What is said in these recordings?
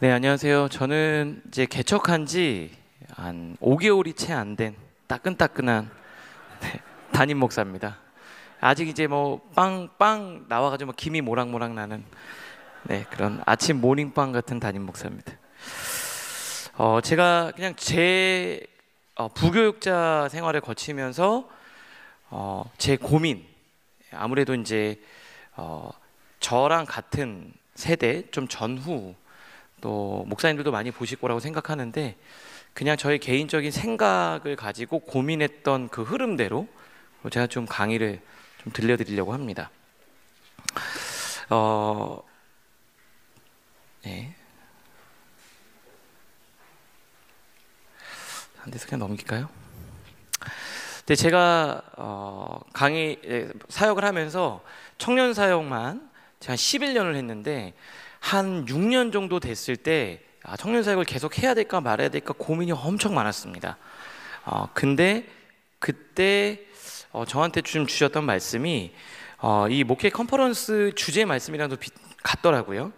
네, 안녕하세요. 저는 이제 개척한 지 한 5개월이 채 안 된 따끈따끈한 담임 목사입니다. 아직 이제 뭐 빵 나와가지고 뭐 김이 모락모락 나는 그런 아침 모닝빵 같은 담임 목사입니다. 제가 그냥 제 부교육자 생활을 거치면서 제 고민, 아무래도 이제 저랑 같은 세대 좀 전후 또 목사님들도 많이 보실 거라고 생각하는데, 그냥 저의 개인적인 생각을 가지고 고민했던 그 흐름대로 제가 좀 강의를 좀 들려드리려고 합니다. 네. 한 대서 그냥 넘길까요? 근데 제가 강의 사역을 하면서 청년 사역만 제가 11년을 했는데, 한 6년 정도 됐을 때 청년 사역을 계속 해야 될까 말아야 될까 고민이 엄청 많았습니다. 근데 그때 저한테 좀 주셨던 말씀이 이 목회 컨퍼런스 주제 말씀이랑도 같더라고요.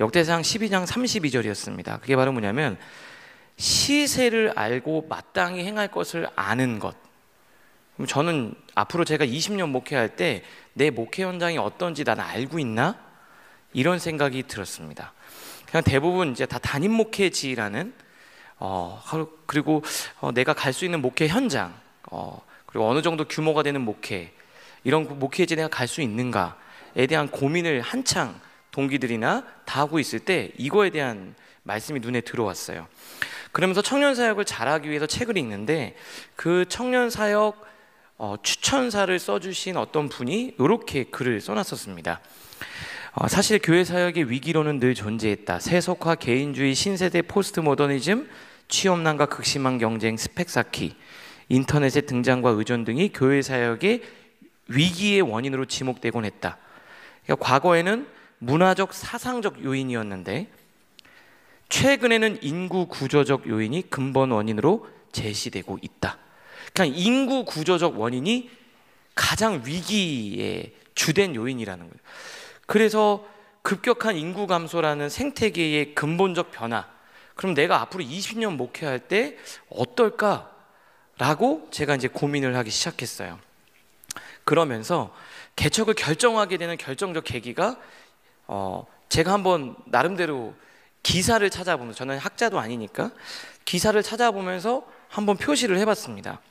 역대상 12장 32절이었습니다. 그게 바로 뭐냐면, 시세를 알고 마땅히 행할 것을 아는 것. 저는 앞으로 제가 20년 목회할 때 내 목회 현장이 어떤지 난 알고 있나? 이런 생각이 들었습니다. 그냥 대부분 이제 다 담임 목회지라는 그리고 내가 갈 수 있는 목회 현장, 그리고 어느 정도 규모가 되는 목회, 이런 목회지에 내가 갈 수 있는가에 대한 고민을 한창 동기들이나 다 하고 있을 때 이거에 대한 말씀이 눈에 들어왔어요. 그러면서 청년 사역을 잘하기 위해서 책을 읽는데, 그 청년 사역 추천사를 써주신 어떤 분이 이렇게 글을 써놨었습니다. 사실 교회 사역의 위기로는 늘 존재했다. 세속화, 개인주의, 신세대 포스트 모더니즘, 취업난과 극심한 경쟁, 스펙 쌓기, 인터넷의 등장과 의존 등이 교회 사역의 위기의 원인으로 지목되곤 했다. 그러니까 과거에는 문화적, 사상적 요인이었는데, 최근에는 인구 구조적 요인이 근본 원인으로 제시되고 있다. 그러니까 인구 구조적 원인이 가장 위기의 주된 요인이라는 거예요. 그래서 급격한 인구 감소라는 생태계의 근본적 변화, 그럼 내가 앞으로 20년 목회할 때 어떨까라고 제가 이제 고민을 하기 시작했어요. 그러면서 개척을 결정하게 되는 결정적 계기가 제가 한번 나름대로 기사를 찾아보면서, 저는 학자도 아니니까 기사를 찾아보면서 한번 표시를 해봤습니다.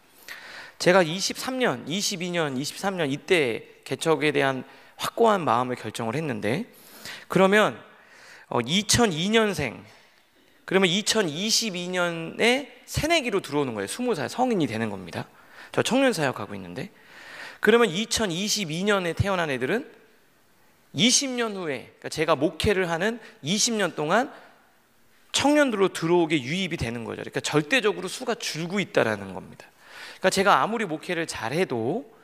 제가 23년, 22년, 23년 이때 개척에 대한 확고한 마음을 결정을 했는데, 그러면 2002년생, 그러면 2022년에 새내기로 들어오는 거예요. 20살 성인이 되는 겁니다. 저 청년 사역하고 있는데, 그러면 2022년에 태어난 애들은 20년 후에, 그러니까 제가 목회를 하는 20년 동안 청년들로 들어오게 유입이 되는 거죠. 그러니까 절대적으로 수가 줄고 있다라는 겁니다. 그러니까 제가 아무리 목회를 잘해도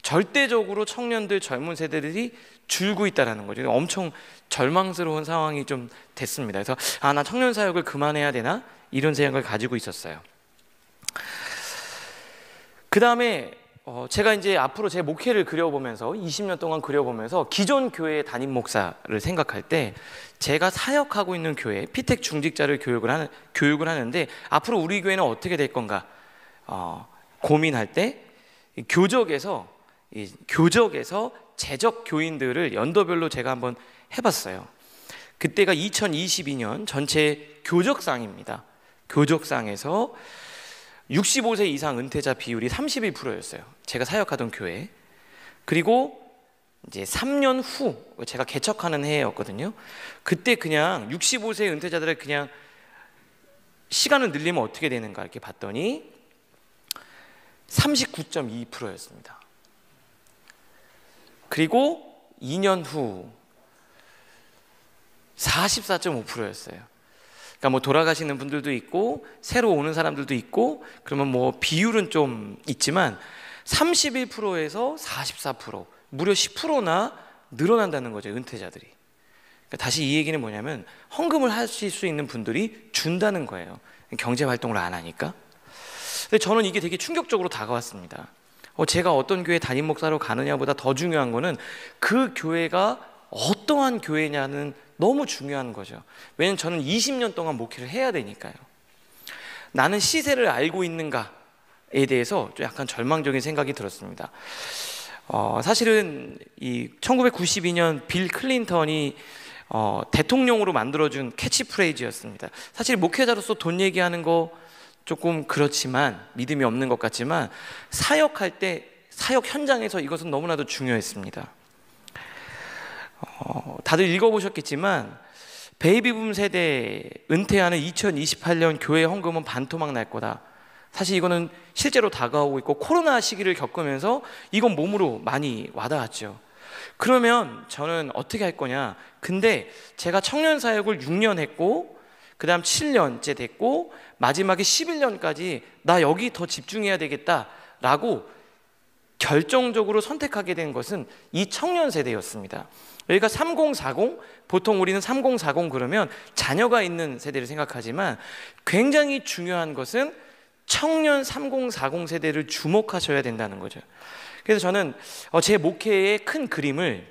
절대적으로 청년들, 젊은 세대들이 줄고 있다는 거죠. 엄청 절망스러운 상황이 좀 됐습니다. 그래서 나 청년 사역을 그만해야 되나? 이런 생각을 가지고 있었어요. 그 다음에 제가 이제 앞으로 제 목회를 그려보면서 20년 동안 그려보면서 기존 교회의 담임 목사를 생각할 때, 제가 사역하고 있는 교회, 피택 중직자를 교육을 하는데 앞으로 우리 교회는 어떻게 될 건가 고민할 때, 교적에서 재적 교인들을 연도별로 제가 한번 해봤어요. 그때가 2022년 전체 교적상입니다. 교적상에서 65세 이상 은퇴자 비율이 31%였어요. 제가 사역하던 교회. 그리고 이제 3년 후, 제가 개척하는 해였거든요. 그때 그냥 65세 은퇴자들을 그냥 시간을 늘리면 어떻게 되는가 이렇게 봤더니 39.2%였습니다. 그리고 2년 후 44.5%였어요. 그러니까 뭐 돌아가시는 분들도 있고 새로 오는 사람들도 있고, 그러면 뭐 비율은 좀 있지만 31%에서 44%, 무려 10%나 늘어난다는 거죠, 은퇴자들이. 그러니까 다시 이 얘기는 뭐냐면, 헌금을 하실 수 있는 분들이 준다는 거예요. 경제 활동을 안 하니까. 근데 저는 이게 되게 충격적으로 다가왔습니다. 제가 어떤 교회 담임 목사로 가느냐보다 더 중요한 거는 그 교회가 어떠한 교회냐는 너무 중요한 거죠. 왜냐하면 저는 20년 동안 목회를 해야 되니까요. 나는 시세를 알고 있는가에 대해서 좀 약간 절망적인 생각이 들었습니다. 사실은 이 1992년 빌 클린턴이 대통령으로 만들어준 캐치프레이즈였습니다. 사실 목회자로서 돈 얘기하는 거 조금 그렇지만, 믿음이 없는 것 같지만, 사역할 때 사역 현장에서 이것은 너무나도 중요했습니다. 다들 읽어보셨겠지만 베이비붐 세대 은퇴하는 2028년 교회 헌금은 반토막 날 거다. 사실 이거는 실제로 다가오고 있고, 코로나 시기를 겪으면서 이건 몸으로 많이 와닿았죠. 그러면 저는 어떻게 할 거냐? 근데 제가 청년 사역을 6년 했고, 그 다음 7년째 됐고, 마지막에 11년까지 나 여기 더 집중해야 되겠다라고 결정적으로 선택하게 된 것은 이 청년 세대였습니다. 그러니까 3040, 보통 우리는 3040 그러면 자녀가 있는 세대를 생각하지만, 굉장히 중요한 것은 청년 3040 세대를 주목하셔야 된다는 거죠. 그래서 저는 제 목회의 큰 그림을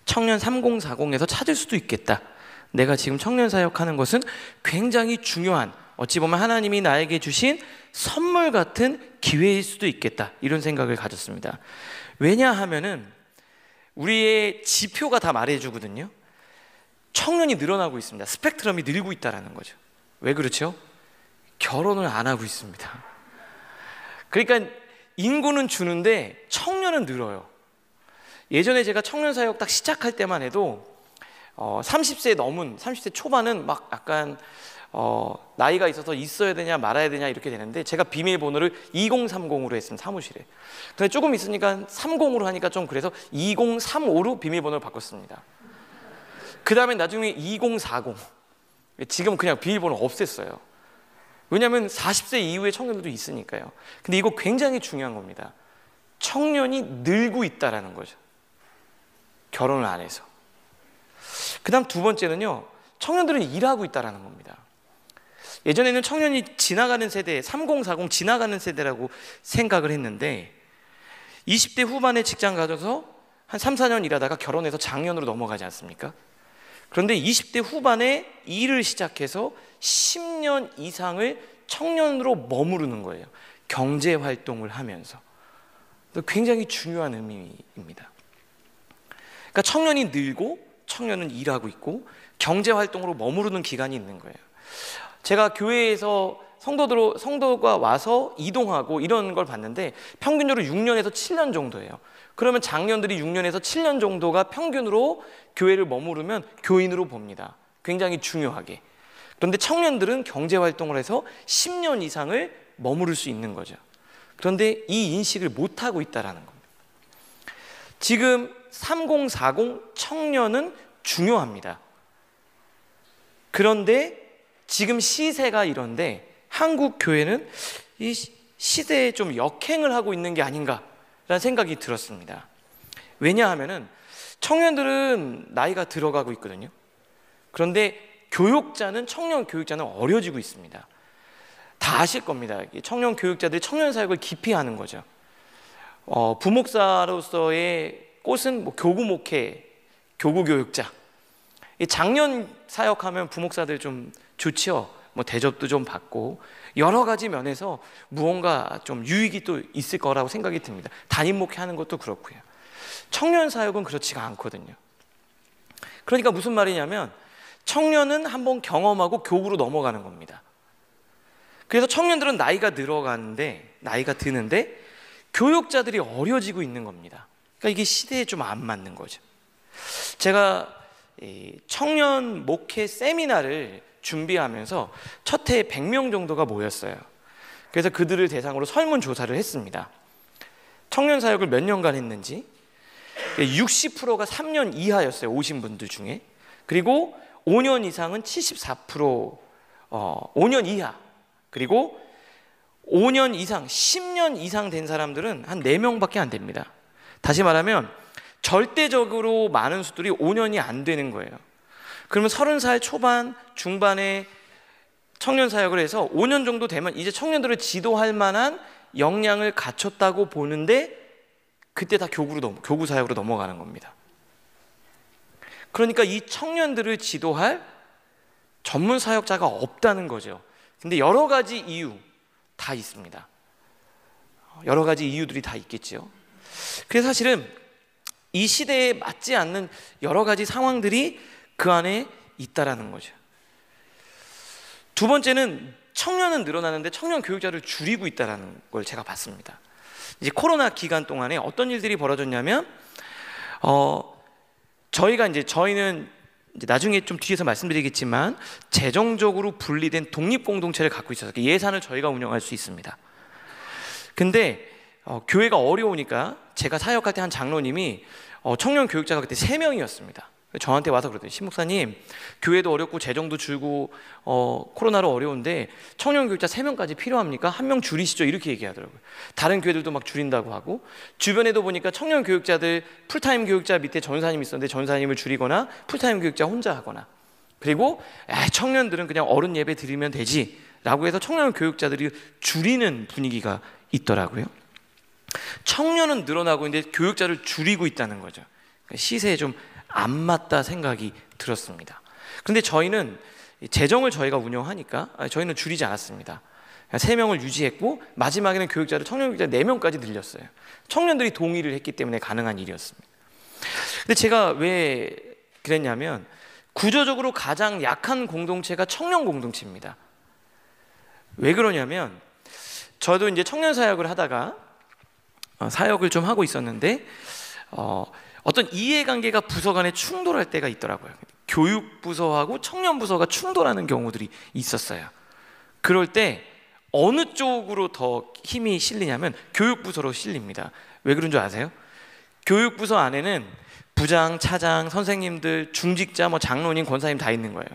청년 3040에서 찾을 수도 있겠다. 내가 지금 청년 사역하는 것은 굉장히 중요한, 어찌 보면 하나님이 나에게 주신 선물 같은 기회일 수도 있겠다, 이런 생각을 가졌습니다. 왜냐하면은 우리의 지표가 다 말해주거든요. 청년이 늘어나고 있습니다. 스펙트럼이 늘고 있다는 거죠. 왜 그렇죠? 결혼을 안 하고 있습니다. 그러니까 인구는 주는데 청년은 늘어요. 예전에 제가 청년 사역 딱 시작할 때만 해도 30세 넘은, 30세 초반은 막 약간 나이가 있어서 있어야 되냐 말아야 되냐 이렇게 되는데, 제가 비밀번호를 2030으로 했습니다, 사무실에. 근데 조금 있으니까 30으로 하니까 좀 그래서 2035로 비밀번호를 바꿨습니다. 그 다음에 나중에 2040, 지금 그냥 비밀번호 없앴어요. 왜냐하면 40세 이후의 청년들도 있으니까요. 근데 이거 굉장히 중요한 겁니다. 청년이 늘고 있다는 거죠, 결혼을 안 해서. 그 다음 두 번째는요, 청년들은 일하고 있다는 겁니다. 예전에는 청년이 지나가는 세대, 3040 지나가는 세대라고 생각을 했는데, 20대 후반에 직장 가져서 한 3, 4년 일하다가 결혼해서 장년으로 넘어가지 않습니까? 그런데 20대 후반에 일을 시작해서 10년 이상을 청년으로 머무르는 거예요. 경제활동을 하면서. 굉장히 중요한 의미입니다. 그러니까 청년이 늘고 청년은 일하고 있고 경제활동으로 머무르는 기간이 있는 거예요. 제가 교회에서 성도가 와서 이동하고 이런 걸 봤는데 평균적으로 6년에서 7년 정도예요. 그러면 장년들이 6년에서 7년 정도가 평균으로 교회를 머무르면 교인으로 봅니다. 굉장히 중요하게. 그런데 청년들은 경제활동을 해서 10년 이상을 머무를 수 있는 거죠. 그런데 이 인식을 못하고 있다는 겁니다. 지금 3040 청년은 중요합니다. 그런데 지금 시세가 이런데 한국 교회는 이 시대에 좀 역행을 하고 있는 게 아닌가라는 생각이 들었습니다. 왜냐하면은 청년들은 나이가 들어가고 있거든요. 그런데 청년 교육자는 어려지고 있습니다. 다 아실 겁니다. 청년 교육자들이 청년 사역을 기피 하는 거죠. 부목사로서의 꽃은 교구 목회, 교구 교육자. 장년 사역하면 부목사들 좀 좋죠. 대접도 좀 받고 여러 가지 면에서 무언가 좀 유익이 또 있을 거라고 생각이 듭니다. 담임 목회하는 것도 그렇고요. 청년 사역은 그렇지가 않거든요. 그러니까 무슨 말이냐면 청년은 한번 경험하고 교구로 넘어가는 겁니다. 그래서 청년들은 나이가 드는데 교육자들이 어려지고 있는 겁니다. 그러니까 이게 시대에 좀 안 맞는 거죠. 제가 청년 목회 세미나를 준비하면서 첫 해에 100명 정도가 모였어요. 그래서 그들을 대상으로 설문조사를 했습니다. 청년 사역을 몇 년간 했는지. 60%가 3년 이하였어요, 오신 분들 중에. 그리고 5년 이상은 74%, 5년 이하. 그리고 5년 이상, 10년 이상 된 사람들은 한 4명밖에 안 됩니다. 다시 말하면 절대적으로 많은 수들이 5년이 안 되는 거예요. 그러면 30살 초반, 중반에 청년 사역을 해서 5년 정도 되면 이제 청년들을 지도할 만한 역량을 갖췄다고 보는데 그때 다 교구 사역으로 넘어가는 겁니다. 그러니까 이 청년들을 지도할 전문 사역자가 없다는 거죠. 근데 여러 가지 이유 다 있습니다. 여러 가지 이유들이 다 있겠죠. 그래서 사실은 이 시대에 맞지 않는 여러 가지 상황들이 그 안에 있다라는 거죠. 두 번째는 청년은 늘어나는데 청년 교육자를 줄이고 있다는 걸 제가 봤습니다. 이제 코로나 기간 동안에 어떤 일들이 벌어졌냐면 저희는 이제 나중에 좀 뒤에서 말씀드리겠지만 재정적으로 분리된 독립 공동체를 갖고 있어서 예산을 저희가 운영할 수 있습니다. 근데 교회가 어려우니까 제가 사역할 때 한 장로님이 청년 교육자가 그때 3명이었습니다. 저한테 와서 그러더니 신목사님, 교회도 어렵고 재정도 줄고 코로나로 어려운데 청년 교육자 3명까지 필요합니까? 1명 줄이시죠, 이렇게 얘기하더라고요. 다른 교회들도 막 줄인다고 하고, 주변에도 보니까 청년 교육자들 풀타임 교육자 밑에 전사님이 있었는데 전사님을 줄이거나 풀타임 교육자 혼자 하거나, 그리고 청년들은 그냥 어른 예배 드리면 되지 라고 해서 청년 교육자들이 줄이는 분위기가 있더라고요. 청년은 늘어나고 있는데 교육자를 줄이고 있다는 거죠. 시세에 좀 안 맞다 생각이 들었습니다. 그런데 저희는 재정을 저희가 운영하니까 저희는 줄이지 않았습니다. 3명을 유지했고 마지막에는 교육자를 청년 교육자 4명까지 늘렸어요. 청년들이 동의를 했기 때문에 가능한 일이었습니다. 근데 제가 왜 그랬냐면 구조적으로 가장 약한 공동체가 청년 공동체입니다. 왜 그러냐면 저도 이제 청년 사역을 하다가 사역을 좀 하고 있었는데 어떤 이해관계가 부서 간에 충돌할 때가 있더라고요. 교육부서하고 청년부서가 충돌하는 경우들이 있었어요. 그럴 때 어느 쪽으로 더 힘이 실리냐면 교육부서로 실립니다. 왜 그런 줄 아세요? 교육부서 안에는 부장, 차장, 선생님들, 중직자, 장로님, 권사님 다 있는 거예요.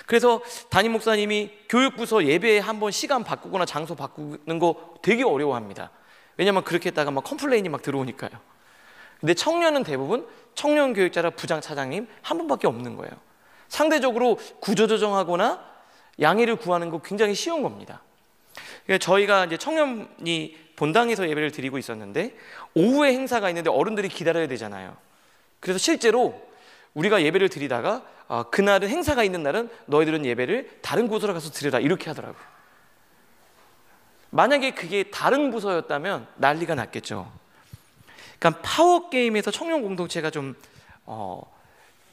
그래서 담임 목사님이 교육부서 예배에 한번 시간 바꾸거나 장소 바꾸는 거 되게 어려워합니다. 왜냐면 그렇게 했다가 컴플레인이 들어오니까요. 근데 청년은 대부분 청년 교육자라 부장, 차장님 한 분밖에 없는 거예요. 상대적으로 구조조정하거나 양해를 구하는 거 굉장히 쉬운 겁니다. 그러니까 저희가 이제 청년이 본당에서 예배를 드리고 있었는데 오후에 행사가 있는데 어른들이 기다려야 되잖아요. 그래서 실제로 우리가 예배를 드리다가 그날은 행사가 있는 날은 너희들은 예배를 다른 곳으로 가서 드려라 이렇게 하더라고요. 만약에 그게 다른 부서였다면 난리가 났겠죠. 그러니까 파워게임에서 청년 공동체가 좀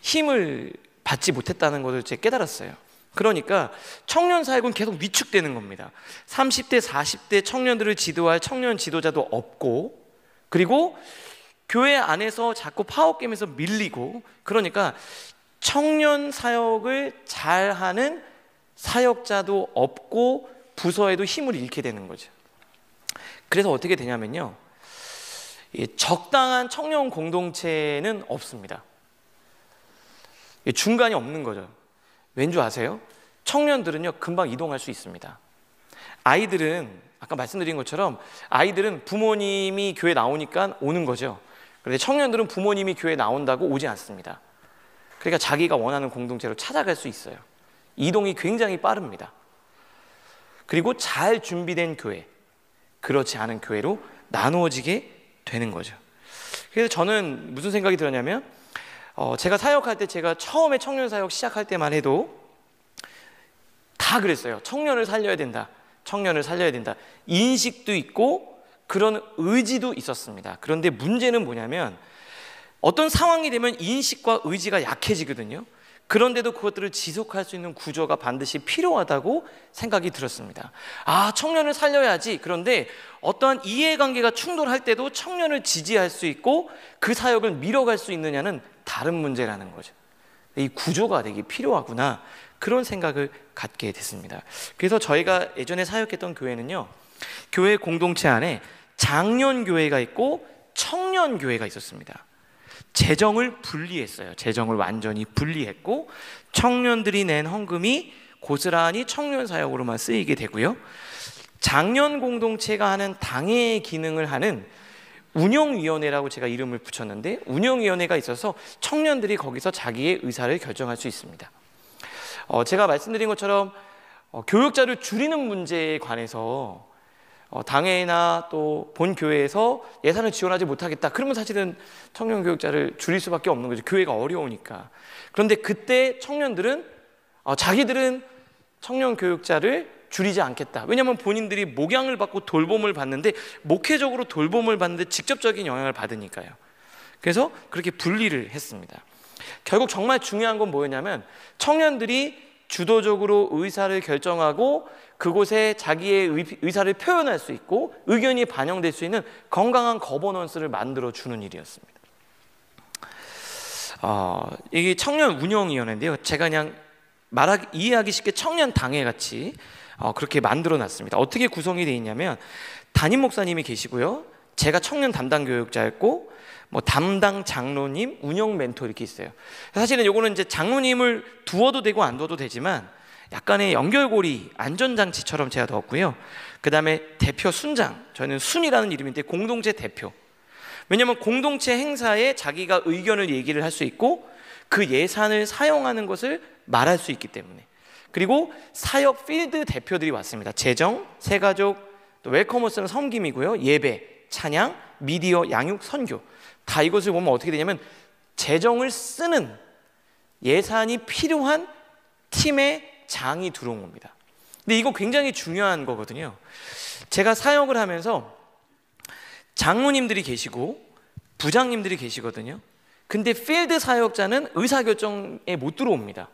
힘을 받지 못했다는 것을 제가 깨달았어요. 그러니까 청년 사역은 계속 위축되는 겁니다. 30대, 40대 청년들을 지도할 청년 지도자도 없고, 그리고 교회 안에서 자꾸 파워게임에서 밀리고, 그러니까 청년 사역을 잘하는 사역자도 없고 부서에도 힘을 잃게 되는 거죠. 그래서 어떻게 되냐면요, 적당한 청년 공동체는 없습니다. 중간이 없는 거죠. 왠지 아세요? 청년들은요 금방 이동할 수 있습니다. 아이들은 아까 말씀드린 것처럼 아이들은 부모님이 교회 나오니까 오는 거죠. 그런데 청년들은 부모님이 교회 나온다고 오지 않습니다. 그러니까 자기가 원하는 공동체로 찾아갈 수 있어요. 이동이 굉장히 빠릅니다. 그리고 잘 준비된 교회, 그렇지 않은 교회로 나누어지게 되는 거죠. 그래서 저는 무슨 생각이 들었냐면 제가 사역할 때, 제가 처음에 청년 사역 시작할 때만 해도 다 그랬어요. 청년을 살려야 된다, 청년을 살려야 된다. 인식도 있고 그런 의지도 있었습니다. 그런데 문제는 뭐냐면 어떤 상황이 되면 인식과 의지가 약해지거든요. 그런데도 그것들을 지속할 수 있는 구조가 반드시 필요하다고 생각이 들었습니다. 청년을 살려야지. 그런데 어떠한 이해관계가 충돌할 때도 청년을 지지할 수 있고 그 사역을 밀어갈 수 있느냐는 다른 문제라는 거죠. 이 구조가 되게 필요하구나, 그런 생각을 갖게 됐습니다. 그래서 저희가 예전에 사역했던 교회는요, 교회 공동체 안에 장년교회가 있고 청년교회가 있었습니다. 재정을 분리했어요. 재정을 완전히 분리했고 청년들이 낸 헌금이 고스란히 청년 사역으로만 쓰이게 되고요, 장년 공동체가 하는 당의 기능을 하는 운영위원회라고 제가 이름을 붙였는데, 운영위원회가 있어서 청년들이 거기서 자기의 의사를 결정할 수 있습니다. 제가 말씀드린 것처럼 교육자를 줄이는 문제에 관해서 당회나 또 본 교회에서 예산을 지원하지 못하겠다. 그러면 사실은 청년 교육자를 줄일 수밖에 없는 거죠. 교회가 어려우니까. 그런데 그때 청년들은 자기들은 청년 교육자를 줄이지 않겠다. 왜냐하면 본인들이 목양을 받고 돌봄을 받는데, 목회적으로 돌봄을 받는데 직접적인 영향을 받으니까요. 그래서 그렇게 분리를 했습니다. 결국 정말 중요한 건 뭐였냐면, 청년들이 주도적으로 의사를 결정하고 그곳에 자기의 의사를 표현할 수 있고 의견이 반영될 수 있는 건강한 거버넌스를 만들어 주는 일이었습니다. 이게 청년 운영위원회인데요. 제가 그냥 이해하기 쉽게 청년 당회 같이 그렇게 만들어 놨습니다. 어떻게 구성이 되어 있냐면, 담임 목사님이 계시고요, 제가 청년 담당 교육자였고, 담당 장로님, 운영 멘토 이렇게 있어요. 사실은 요거는 이제 장로님을 두어도 되고 안 두어도 되지만 약간의 연결고리 안전장치처럼 제가 넣었고요. 그 다음에 대표 순장, 저는 순이라는 이름인데 공동체 대표. 왜냐하면 공동체 행사에 자기가 의견을 얘기를 할 수 있고 그 예산을 사용하는 것을 말할 수 있기 때문에. 그리고 사역 필드 대표들이 왔습니다. 재정, 새가족, 또 웰커머스는 섬김이고요, 예배, 찬양, 미디어, 양육, 선교. 다 이것을 보면 어떻게 되냐면 재정을 쓰는, 예산이 필요한 팀의 장이 들어온 겁니다. 근데 이거 굉장히 중요한 거거든요. 제가 사역을 하면서 장로님들이 계시고 부장님들이 계시거든요. 근데 필드 사역자는 의사결정에 못 들어옵니다.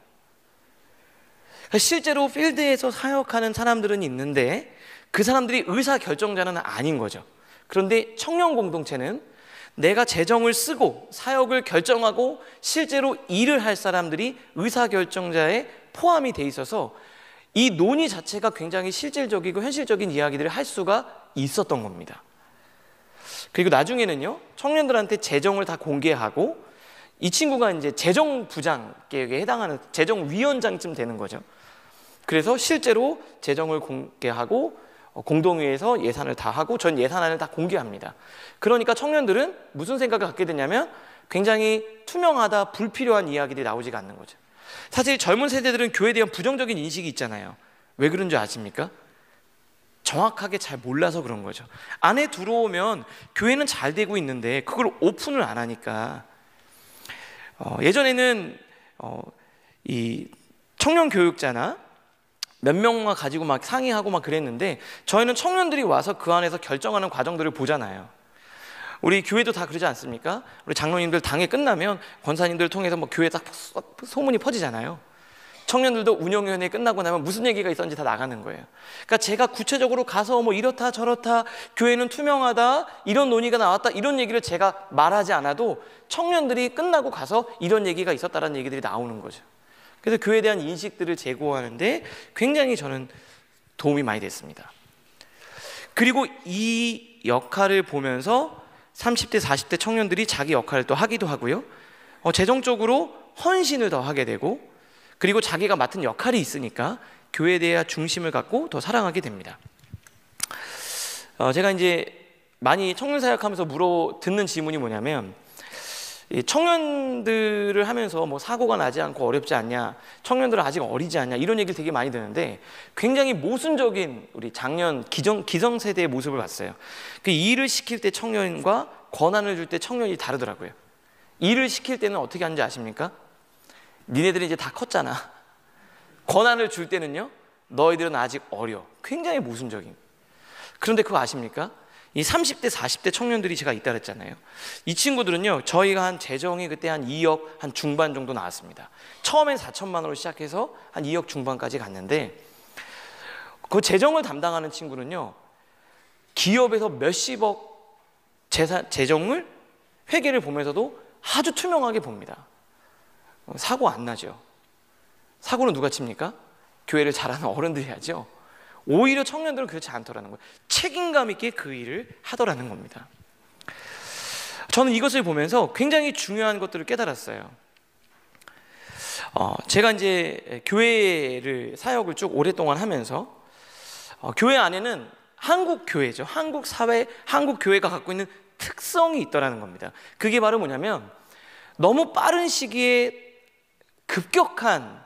실제로 필드에서 사역하는 사람들은 있는데 그 사람들이 의사결정자는 아닌 거죠. 그런데 청년 공동체는 내가 재정을 쓰고 사역을 결정하고 실제로 일을 할 사람들이 의사결정자에 포함이 돼 있어서 이 논의 자체가 굉장히 실질적이고 현실적인 이야기들을 할 수가 있었던 겁니다. 그리고 나중에는요, 청년들한테 재정을 다 공개하고, 이 친구가 이제 재정부장께 해당하는 재정위원장쯤 되는 거죠. 그래서 실제로 재정을 공개하고 공동회에서 예산을 다 하고 전 예산안을 다 공개합니다. 그러니까 청년들은 무슨 생각을 갖게 되냐면 굉장히 투명하다, 불필요한 이야기들이 나오지가 않는 거죠. 사실 젊은 세대들은 교회에 대한 부정적인 인식이 있잖아요. 왜 그런 줄 아십니까? 정확하게 잘 몰라서 그런 거죠. 안에 들어오면 교회는 잘 되고 있는데 그걸 오픈을 안 하니까. 예전에는 이 청년 교육자나 몇 명만 가지고 막 상의하고 막 그랬는데, 저희는 청년들이 와서 그 안에서 결정하는 과정들을 보잖아요. 우리 교회도 다 그러지 않습니까? 우리 장로님들 당회 끝나면 권사님들 통해서 교회에 딱 소문이 퍼지잖아요. 청년들도 운영위원회 끝나고 나면 무슨 얘기가 있었는지 다 나가는 거예요. 그러니까 제가 구체적으로 가서 이렇다 저렇다, 교회는 투명하다, 이런 논의가 나왔다, 이런 얘기를 제가 말하지 않아도 청년들이 끝나고 가서 이런 얘기가 있었다라는 얘기들이 나오는 거죠. 그래서 교회에 대한 인식들을 제고하는데 굉장히 저는 도움이 많이 됐습니다. 그리고 이 역할을 보면서 30대, 40대 청년들이 자기 역할을 또 하기도 하고요, 재정적으로 헌신을 더 하게 되고, 그리고 자기가 맡은 역할이 있으니까 교회에 대한 중심을 갖고 더 사랑하게 됩니다. 제가 이제 많이 청년 사역하면서 듣는 질문이 뭐냐면, 청년들을 하면서 사고가 나지 않고 어렵지 않냐, 청년들은 아직 어리지 않냐, 이런 얘기를 되게 많이 듣는데 굉장히 모순적인 우리 작년 기성세대의 모습을 봤어요. 그 일을 시킬 때 청년과 권한을 줄 때 청년이 다르더라고요. 일을 시킬 때는 어떻게 하는지 아십니까? 니네들이 이제 다 컸잖아. 권한을 줄 때는요, 너희들은 아직 어려. 굉장히 모순적인. 그런데 그거 아십니까? 이 30대, 40대 청년들이 제가 있다 그랬잖아요. 이 친구들은요, 저희가 한 재정이 그때 한 2억 한 중반 정도 나왔습니다. 처음엔 4천만 원으로 시작해서 한 2억 중반까지 갔는데, 그 재정을 담당하는 친구는요, 기업에서 몇십억 재정을 회계를 보면서도 아주 투명하게 봅니다. 사고 안 나죠. 사고는 누가 칩니까? 교회를 잘하는 어른들이 하죠. 오히려 청년들은 그렇지 않더라는 거예요. 책임감 있게 그 일을 하더라는 겁니다. 저는 이것을 보면서 굉장히 중요한 것들을 깨달았어요. 제가 이제 교회를 사역을 쭉 오랫동안 하면서 교회 안에는 한국 교회죠. 한국 사회, 한국 교회가 갖고 있는 특성이 있더라는 겁니다. 그게 바로 뭐냐면, 너무 빠른 시기에 급격한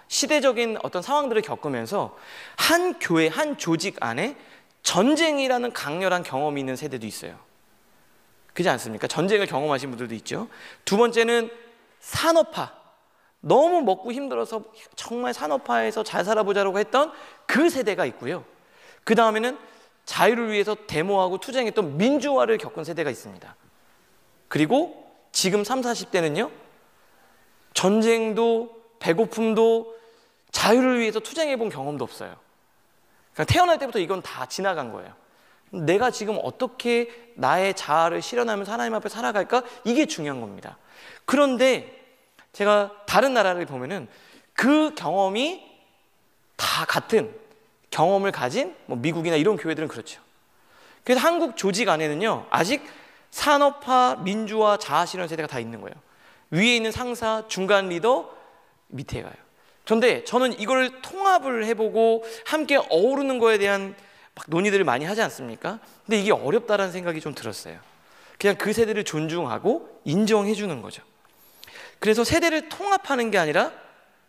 시대적인 어떤 상황들을 겪으면서 한 교회, 한 조직 안에 전쟁이라는 강렬한 경험이 있는 세대도 있어요. 그렇지 않습니까? 전쟁을 경험하신 분들도 있죠. 두 번째는 산업화, 너무 먹고 힘들어서 정말 산업화해서 잘 살아보자라고 했던 그 세대가 있고요. 그 다음에는 자유를 위해서 데모하고 투쟁했던 민주화를 겪은 세대가 있습니다. 그리고 지금 30, 40대는요, 전쟁도 배고픔도 자유를 위해서 투쟁해본 경험도 없어요. 그러니까 태어날 때부터 이건 다 지나간 거예요. 내가 지금 어떻게 나의 자아를 실현하면서 하나님 앞에 살아갈까? 이게 중요한 겁니다. 그런데 제가 다른 나라를 보면은 그 경험이 다 같은 경험을 가진 뭐 미국이나 이런 교회들은 그렇죠. 그래서 한국 조직 안에는요, 아직 산업화, 민주화, 자아 실현 세대가 다 있는 거예요. 위에 있는 상사, 중간 리더, 밑에 가요. 그런데 저는 이걸 통합을 해보고 함께 어우르는 거에 대한 막 논의들을 많이 하지 않습니까? 근데 이게 어렵다라는 생각이 좀 들었어요. 그냥 그 세대를 존중하고 인정해 주는 거죠. 그래서 세대를 통합하는 게 아니라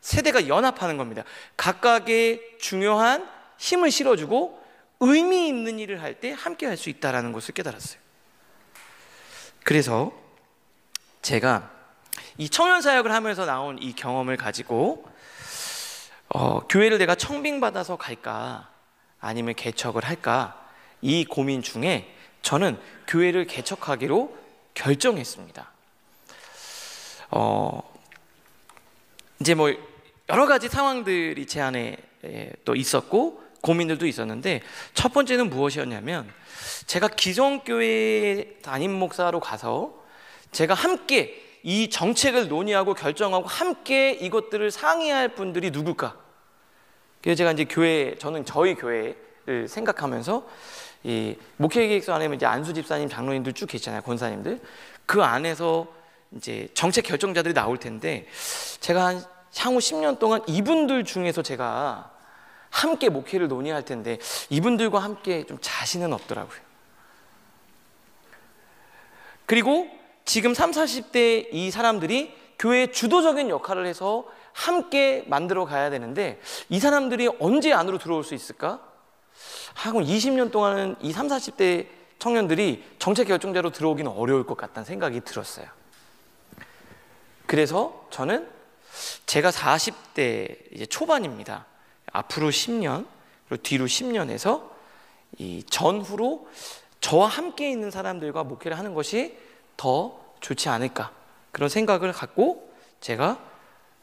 세대가 연합하는 겁니다. 각각의 중요한 힘을 실어주고 의미 있는 일을 할 때 함께 할 수 있다는 것을 깨달았어요. 그래서 제가 이 청년 사역을 하면서 나온 이 경험을 가지고 교회를 내가 청빙받아서 갈까 아니면 개척을 할까, 이 고민 중에 저는 교회를 개척하기로 결정했습니다. 이제 뭐 여러 가지 상황들이 제 안에 또 있었고 고민들도 있었는데, 첫 번째는 무엇이었냐면, 제가 기성교회 담임 목사로 가서 제가 함께 이 정책을 논의하고 결정하고 함께 이것들을 상의할 분들이 누굴까? 그래서 제가 이제 저는 저희 교회를 생각하면서 이 목회계획서 안에 이제 안수 집사님, 장로님들 쭉 계시잖아요, 권사님들. 그 안에서 이제 정책 결정자들이 나올 텐데, 제가 한 향후 10년 동안 이분들 중에서 제가 함께 목회를 논의할 텐데 이분들과 함께 좀 자신은 없더라고요. 그리고 지금 30, 40대 이 사람들이 교회의 주도적인 역할을 해서 함께 만들어 가야 되는데, 이 사람들이 언제 안으로 들어올 수 있을까? 한 20년 동안은 이 30, 40대 청년들이 정책 결정자로 들어오기는 어려울 것 같다는 생각이 들었어요. 그래서 저는 제가 40대 이제 초반입니다. 앞으로 10년, 그리고 뒤로 10년에서 이 전후로 저와 함께 있는 사람들과 목회를 하는 것이 더 좋지 않을까, 그런 생각을 갖고 제가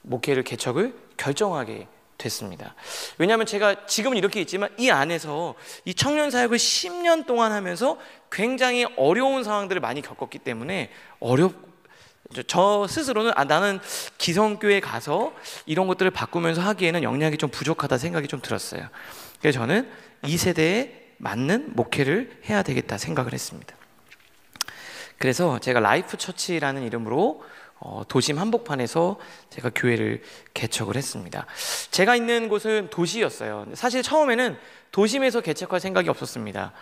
목회를 개척을 결정하게 됐습니다. 왜냐하면 제가 지금은 이렇게 있지만 이 안에서 이 청년 사역을 10년 동안 하면서 굉장히 어려운 상황들을 많이 겪었기 때문에 저 스스로는 나는 기성교회 가서 이런 것들을 바꾸면서 하기에는 역량이 좀 부족하다 생각이 좀 들었어요. 그래서 저는 이 세대에 맞는 목회를 해야 되겠다 생각을 했습니다. 그래서 제가 라이프 처치라는 이름으로 도심 한복판에서 제가 교회를 개척을 했습니다. 제가 있는 곳은 도시였어요. 사실 처음에는 도심에서 개척할 생각이 없었습니다.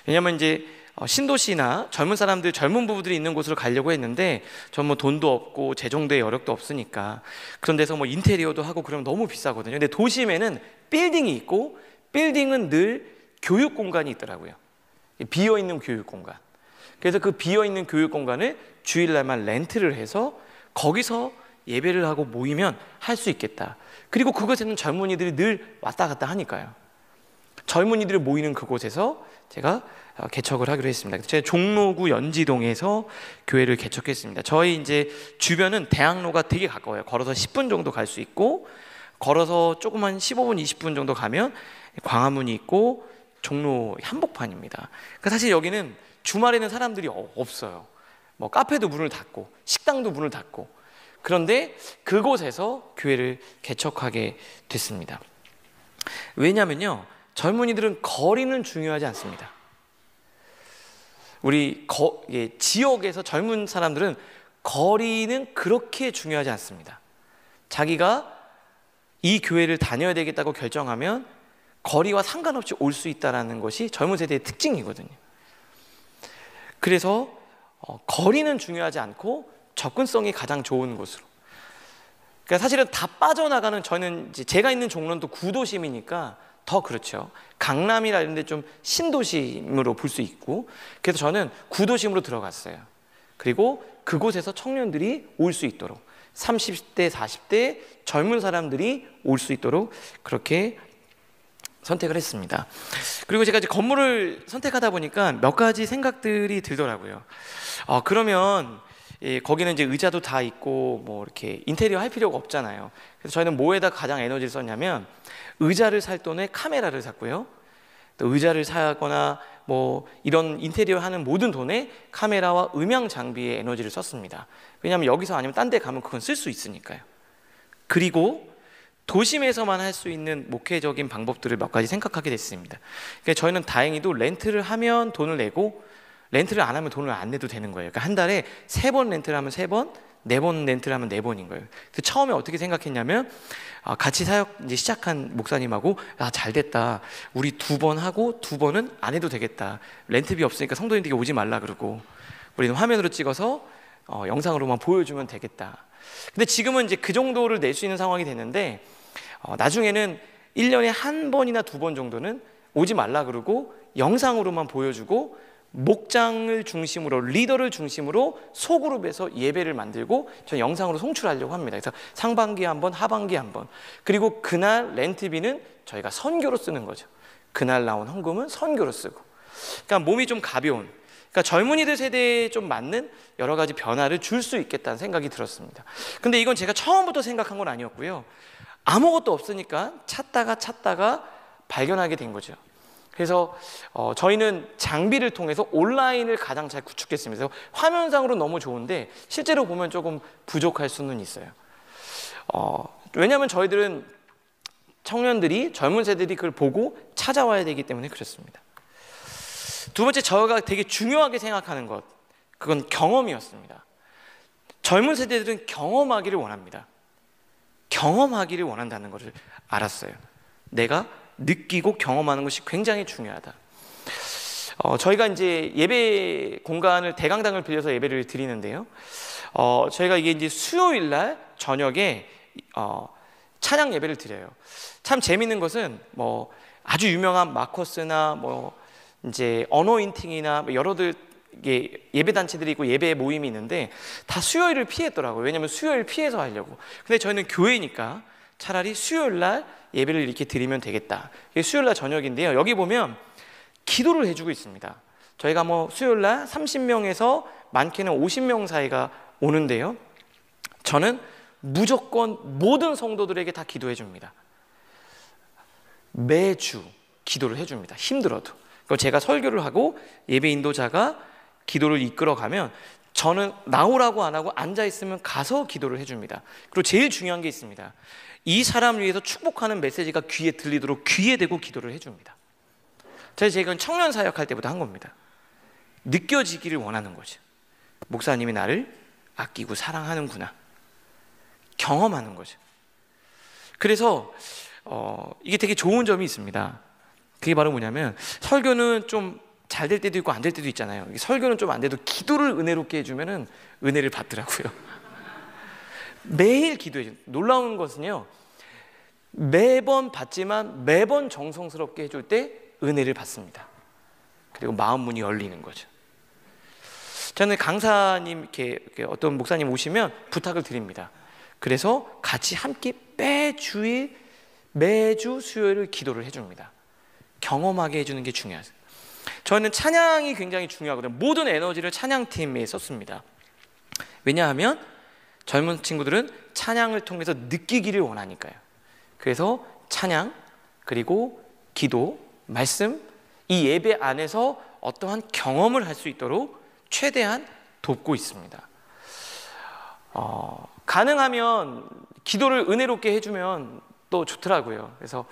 왜냐하면 이제 신도시나 젊은 사람들, 젊은 부부들이 있는 곳으로 가려고 했는데, 전 뭐 돈도 없고 재정도의 여력도 없으니까 그런 데서 뭐 인테리어도 하고 그러면 너무 비싸거든요. 근데 도심에는 빌딩이 있고, 빌딩은 늘 교육 공간이 있더라고요. 비어있는 교육 공간. 그래서 그 비어있는 교육 공간을 주일날만 렌트를 해서 거기서 예배를 하고 모이면 할 수 있겠다. 그리고 그곳에는 젊은이들이 늘 왔다 갔다 하니까요. 젊은이들이 모이는 그곳에서 제가 개척을 하기로 했습니다. 제가 종로구 연지동에서 교회를 개척했습니다. 저희 이제 주변은 대학로가 되게 가까워요. 걸어서 10분 정도 갈 수 있고, 걸어서 조금만 15분, 20분 정도 가면 광화문이 있고 종로 한복판입니다. 그러니까 사실 여기는 주말에는 사람들이 없어요. 뭐 카페도 문을 닫고 식당도 문을 닫고, 그런데 그곳에서 교회를 개척하게 됐습니다. 왜냐면요, 젊은이들은 거리는 중요하지 않습니다. 우리 지역에서 젊은 사람들은 거리는 그렇게 중요하지 않습니다. 자기가 이 교회를 다녀야 되겠다고 결정하면 거리와 상관없이 올 수 있다는 것이 젊은 세대의 특징이거든요. 그래서 거리는 중요하지 않고 접근성이 가장 좋은 곳으로. 그러니까 사실은 다 빠져나가는, 저는 이제 제가 있는 종로는 또 구도심이니까 더 그렇죠. 강남이라 이런 데 좀 신도심으로 볼 수 있고, 그래서 저는 구도심으로 들어갔어요. 그리고 그곳에서 청년들이 올 수 있도록 30대, 40대 젊은 사람들이 올 수 있도록 그렇게 선택을 했습니다. 그리고 제가 이제 건물을 선택하다 보니까 몇 가지 생각들이 들더라고요. 그러면 거기는 이제 의자도 다 있고 뭐 이렇게 인테리어 할 필요가 없잖아요. 그래서 저희는 뭐에다 가장 에너지를 썼냐면, 의자를 살 돈에 카메라를 샀고요. 또 의자를 사거나 뭐 이런 인테리어 하는 모든 돈에 카메라와 음향 장비에 에너지를 썼습니다. 왜냐하면 여기서 아니면 딴 데 가면 그건 쓸 수 있으니까요. 그리고 도심에서만 할 수 있는 목회적인 방법들을 몇 가지 생각하게 됐습니다. 그러니까 저희는 다행히도 렌트를 하면 돈을 내고, 렌트를 안 하면 돈을 안 내도 되는 거예요. 그러니까 한 달에 3번 렌트를 하면 3번, 4번 렌트를 하면 4번인 거예요. 그래서 처음에 어떻게 생각했냐면, 같이 사역 이제 시작한 목사님하고, 잘 됐다, 우리 2번 하고 2번은 안 해도 되겠다, 렌트비 없으니까 성도님들이 오지 말라 그러고 우리는 화면으로 찍어서 영상으로만 보여주면 되겠다. 근데 지금은 이제 그 정도를 낼 수 있는 상황이 됐는데, 나중에는 1년에 1번이나 2번 정도는 오지 말라 그러고 영상으로만 보여주고, 목장을 중심으로, 리더를 중심으로 소그룹에서 예배를 만들고 저 영상으로 송출하려고 합니다. 그래서 상반기에 한 번, 하반기에 한 번. 그리고 그날 렌트비는 저희가 선교로 쓰는 거죠. 그날 나온 헌금은 선교로 쓰고. 그러니까 몸이 좀 가벼운, 그러니까 젊은이들 세대에 좀 맞는 여러 가지 변화를 줄 수 있겠다는 생각이 들었습니다. 근데 이건 제가 처음부터 생각한 건 아니었고요. 아무것도 없으니까 찾다가 발견하게 된 거죠. 그래서 저희는 장비를 통해서 온라인을 가장 잘 구축했습니다. 그래서 화면상으로 너무 좋은데 실제로 보면 조금 부족할 수는 있어요. 왜냐하면 저희들은 청년들이, 젊은 세대들이 그걸 보고 찾아와야 되기 때문에 그렇습니다. 두 번째, 저희가 되게 중요하게 생각하는 것, 그건 경험이었습니다. 젊은 세대들은 경험하기를 원합니다. 경험하기를 원한다는 것을 알았어요. 내가 느끼고 경험하는 것이 굉장히 중요하다. 저희가 이제 예배 공간을, 대강당을 빌려서 예배를 드리는데요. 저희가 이게 이제 수요일 날 저녁에 찬양 예배를 드려요. 참 재밌는 것은 뭐 아주 유명한 마커스나 뭐 이제 어노인팅이나 여러들 예배 단체들이 있고 예배 모임이 있는데 다 수요일을 피했더라고요. 왜냐하면 수요일 피해서 하려고. 근데 저희는 교회니까 차라리 수요일 날 예배를 이렇게 드리면 되겠다. 이게 수요일 날 저녁인데요. 여기 보면 기도를 해주고 있습니다. 저희가 뭐 수요일 날 30명에서 많게는 50명 사이가 오는데요. 저는 무조건 모든 성도들에게 다 기도해 줍니다. 매주 기도를 해줍니다. 힘들어도. 그럼 제가 설교를 하고 예배 인도자가 기도를 이끌어가면 저는 나오라고 안 하고 앉아있으면 가서 기도를 해줍니다. 그리고 제일 중요한 게 있습니다. 이 사람을 위해서 축복하는 메시지가 귀에 들리도록 귀에 대고 기도를 해줍니다. 제가 청년 사역할 때부터 한 겁니다. 느껴지기를 원하는 거죠. 목사님이 나를 아끼고 사랑하는구나, 경험하는 거죠. 그래서 이게 되게 좋은 점이 있습니다. 그게 바로 뭐냐면, 설교는 좀 잘 될 때도 있고 안 될 때도 있잖아요. 설교는 좀 안 돼도 기도를 은혜롭게 해주면은 은혜를 받더라고요. 매일 기도해 줘. 놀라운 것은요, 매번 받지만 매번 정성스럽게 해줄 때 은혜를 받습니다. 그리고 마음 문이 열리는 거죠. 저는 강사님 이렇게 어떤 목사님 오시면 부탁을 드립니다. 그래서 같이 함께 매주 수요일을 기도를 해줍니다. 경험하게 해주는 게 중요하죠. 저는 찬양이 굉장히 중요하거든요. 모든 에너지를 찬양팀에 썼습니다. 왜냐하면 젊은 친구들은 찬양을 통해서 느끼기를 원하니까요. 그래서 찬양, 그리고 기도, 말씀, 이 예배 안에서 어떠한 경험을 할 수 있도록 최대한 돕고 있습니다. 가능하면 기도를 은혜롭게 해주면 또 좋더라고요. 그래서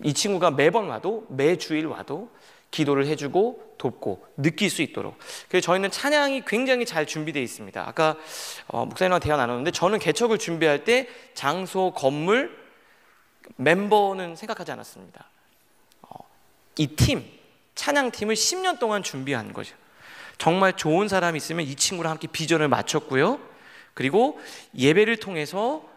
이 친구가 매번 와도, 매주일 와도 기도를 해주고 돕고 느낄 수 있도록. 그래서 저희는 찬양이 굉장히 잘 준비되어 있습니다. 아까 목사님과 대화 나눴는데, 저는 개척을 준비할 때 장소, 건물, 멤버는 생각하지 않았습니다. 이 팀, 찬양팀을 10년 동안 준비한 거죠. 정말 좋은 사람이 있으면 이 친구랑 함께 비전을 맞췄고요. 그리고 예배를 통해서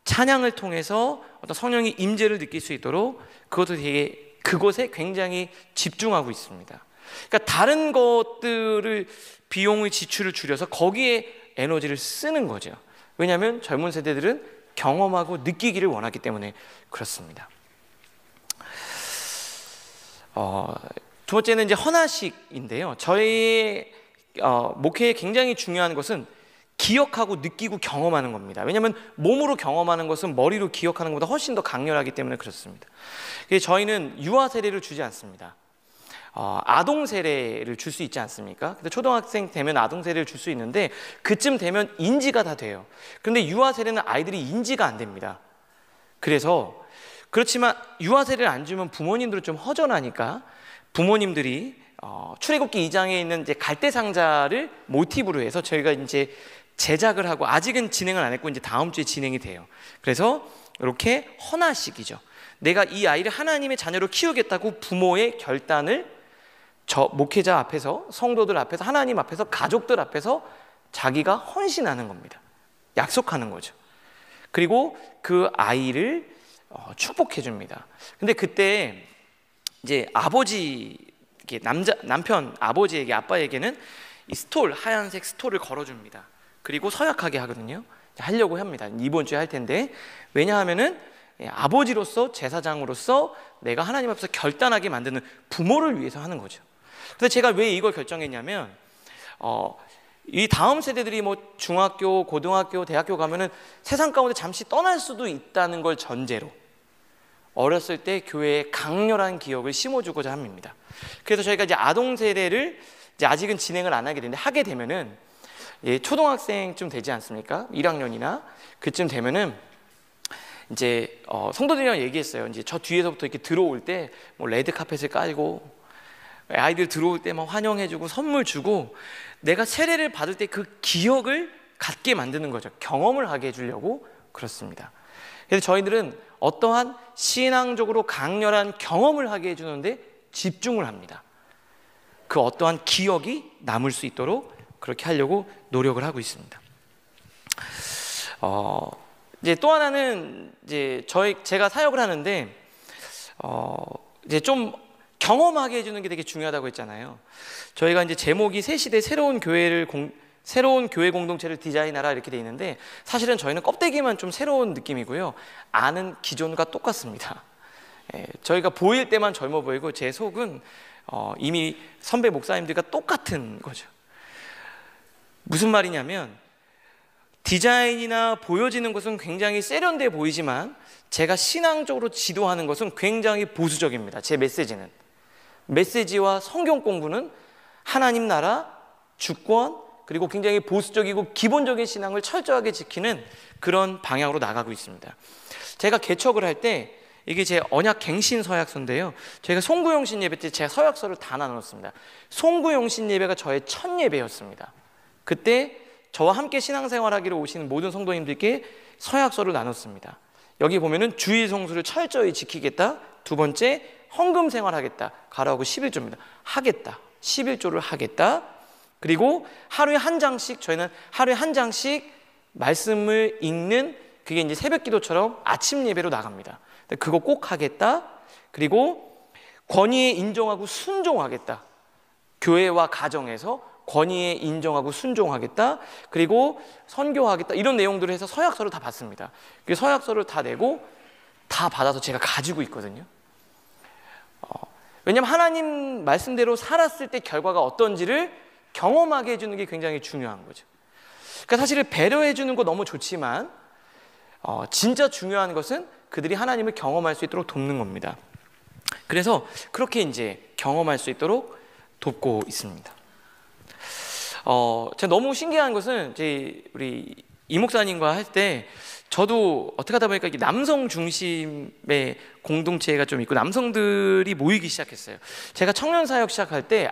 찬양을 통해서 어떤 성령의 임재를 느낄 수 있도록 그것도 되게 그것에 굉장히 집중하고 있습니다. 그러니까 다른 것들을 비용의 지출을 줄여서 거기에 에너지를 쓰는 거죠. 왜냐하면 젊은 세대들은 경험하고 느끼기를 원하기 때문에 그렇습니다. 두 번째는 이제 헌화식인데요. 저희 목회에 굉장히 중요한 것은 기억하고 느끼고 경험하는 겁니다. 왜냐하면 몸으로 경험하는 것은 머리로 기억하는 것보다 훨씬 더 강렬하기 때문에 그렇습니다. 저희는 유아 세례를 주지 않습니다. 아동 세례를 줄 수 있지 않습니까? 근데 초등학생 되면 아동 세례를 줄 수 있는데 그쯤 되면 인지가 다 돼요. 그런데 유아 세례는 아이들이 인지가 안 됩니다. 그래서 그렇지만 유아 세례를 안 주면 부모님들은 좀 허전하니까 부모님들이 출애굽기 2장에 있는 이제 갈대 상자를 모티브로 해서 저희가 이제 제작을 하고, 아직은 진행을 안 했고 이제 다음 주에 진행이 돼요. 그래서 이렇게 헌화식이죠. 내가 이 아이를 하나님의 자녀로 키우겠다고 부모의 결단을 저 목회자 앞에서, 성도들 앞에서, 하나님 앞에서, 가족들 앞에서 자기가 헌신하는 겁니다. 약속하는 거죠. 그리고 그 아이를 축복해 줍니다. 근데 그때 이제 아버지, 남편 아버지에게, 아빠에게는 이 스톨, 하얀색 스톨을 걸어줍니다. 그리고 서약하게 하거든요. 하려고 합니다. 이번 주에 할 텐데, 왜냐하면은 아버지로서, 제사장으로서 내가 하나님 앞에서 결단하게 만드는 부모를 위해서 하는 거죠. 근데 제가 왜 이걸 결정했냐면, 이 다음 세대들이 뭐 중학교, 고등학교, 대학교 가면은 세상 가운데 잠시 떠날 수도 있다는 걸 전제로 어렸을 때 교회에 강렬한 기억을 심어주고자 합니다. 그래서 저희가 이제 아동 세례를 이제 아직은 진행을 안 하게 되는데, 하게 되면은 초등학생쯤 되지 않습니까? 1학년이나 그쯤 되면은 이제 성도들이랑 얘기했어요. 이제 저 뒤에서부터 이렇게 들어올 때 뭐 레드 카펫을 깔고 아이들 들어올 때 막 환영해주고 선물 주고, 내가 세례를 받을 때 그 기억을 갖게 만드는 거죠. 경험을 하게 해주려고 그렇습니다. 그래서 저희들은 어떠한 신앙적으로 강렬한 경험을 하게 해주는데 집중을 합니다. 그 어떠한 기억이 남을 수 있도록 그렇게 하려고 노력을 하고 있습니다. 이제 또 하나는 이제 제가 사역을 하는데 이제 좀 경험하게 해주는 게 되게 중요하다고 했잖아요. 저희가 이제 제목이 새 시대 새로운 교회 공동체를 디자인하라 이렇게 돼 있는데, 사실은 저희는 껍데기만 좀 새로운 느낌이고요. 안은 기존과 똑같습니다. 저희가 보일 때만 젊어 보이고 제 속은 이미 선배 목사님들과 똑같은 거죠. 무슨 말이냐면, 디자인이나 보여지는 것은 굉장히 세련돼 보이지만 제가 신앙적으로 지도하는 것은 굉장히 보수적입니다. 제 메시지와 성경 공부는 하나님 나라, 주권, 그리고 굉장히 보수적이고 기본적인 신앙을 철저하게 지키는 그런 방향으로 나가고 있습니다. 제가 개척을 할 때, 이게 제 언약 갱신 서약서인데요, 저희가 송구영신 예배 때 제가 서약서를 다 나눴습니다. 송구영신 예배가 저의 첫 예배였습니다. 그때 저와 함께 신앙생활하기로 오시는 모든 성도님들께 서약서를 나눴습니다. 여기 보면은 주일 성수를 철저히 지키겠다. 두 번째, 헌금 생활하겠다. 가라고 11조입니다. 하겠다. 11조를 하겠다. 그리고 하루에 한 장씩, 저희는 하루에 한 장씩 말씀을 읽는, 그게 이제 새벽 기도처럼 아침 예배로 나갑니다. 그거 꼭 하겠다. 그리고 권위에 인정하고 순종하겠다. 교회와 가정에서 권위에 인정하고 순종하겠다. 그리고 선교하겠다. 이런 내용들을 해서 서약서를 다 받습니다. 그 서약서를 다 내고 다 받아서 제가 가지고 있거든요. 왜냐하면 하나님 말씀대로 살았을 때 결과가 어떤지를 경험하게 해주는 게 굉장히 중요한 거죠. 그러니까 사실 배려해 주는 거 너무 좋지만 진짜 중요한 것은 그들이 하나님을 경험할 수 있도록 돕는 겁니다. 그래서 그렇게 이제 경험할 수 있도록 돕고 있습니다. 제가 너무 신기한 것은, 우리 이 목사님과 할 때 저도 어떻게 하다 보니까 남성 중심의 공동체가 좀 있고 남성들이 모이기 시작했어요. 제가 청년 사역 시작할 때,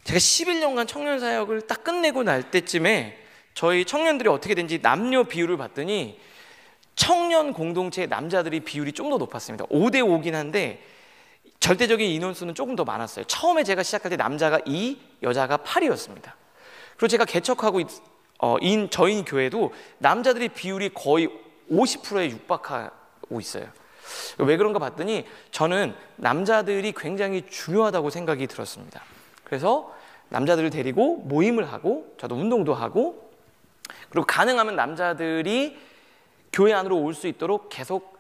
제가 11년간 청년 사역을 딱 끝내고 날 때쯤에 저희 청년들이 어떻게 된지 남녀 비율을 봤더니 청년 공동체의 남자들이 비율이 좀 더 높았습니다. 5대5긴 한데 절대적인 인원수는 조금 더 많았어요. 처음에 제가 시작할 때 남자가 2, 여자가 8이었습니다. 그리고 제가 개척하고 저희 교회도 남자들의 비율이 거의 50%에 육박하고 있어요. 왜 그런가 봤더니 저는 남자들이 굉장히 중요하다고 생각이 들었습니다. 그래서 남자들을 데리고 모임을 하고 저도 운동도 하고, 그리고 가능하면 남자들이 교회 안으로 올 수 있도록 계속